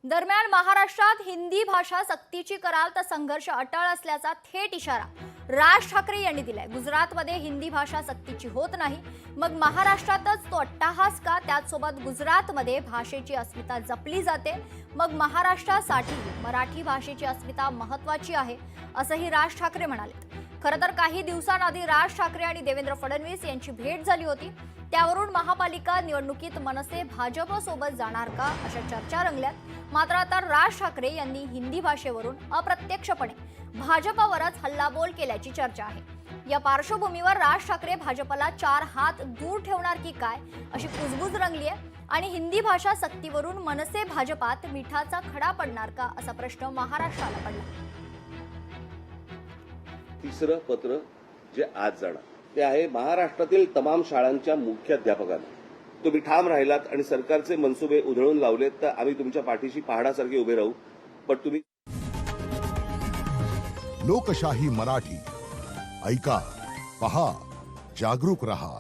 दरम्यान महाराष्ट्रात हिंदी भाषा सक्तीची कराल तर संघर्ष अटळ असल्याचा थेट इशारा राज ठाकरे यांनी दिलाय। गुजरातमध्ये हिंदी भाषा सक्तीची होत नाही, मग महाराष्ट्रातच तो अट्टाहास का? त्याचसोबत गुजरातमध्ये भाषेची अस्मिता जपली जाते, मग महाराष्ट्रासाठी मराठी भाषेची अस्मिता महत्त्वाची आहे, असंही राज ठाकरे म्हणाले। खरं तर काही दिवसांआधी राज ठाकरे आणि देवेंद्र फडणवीस यांची भेट झाली होती। त्यावरून महापालिका निवडणुकीत मनसे भाजप सोबत जाणार का अशा चर्चा रंगल्यात। मात्र आता राज ठाकरे यांनी हिंदी भाषेवरून अप्रत्यक्षपणे भाजपवरच हल्लाबोल केल्याची चर्चा आहे। या पार्श्वभूमीवर राज ठाकरे भाजपला 4 हात दूर ठेवणार की काय अशी कुजबूज रंगली आहे आणि हिंदी भाषा सक्तीवरून मनसे भाजपात मिठाचा खडा पडणार का असा प्रश्न महाराष्ट्राला पडला। तिसरं पत्र जे आज जाणार ते आहे महाराष्ट्रातील तमाम शाळांच्या मुख्याध्यापकांना। तुम्ही ठाम राहिलात आणि सरकारचे मनसुबे उधळून लावलेत तर आम्ही तुमच्या पाठीशी पहाडासारखे उभे राहू, पण तुम्ही लोकशाही मराठी ऐका, पहा, जागरूक रहा।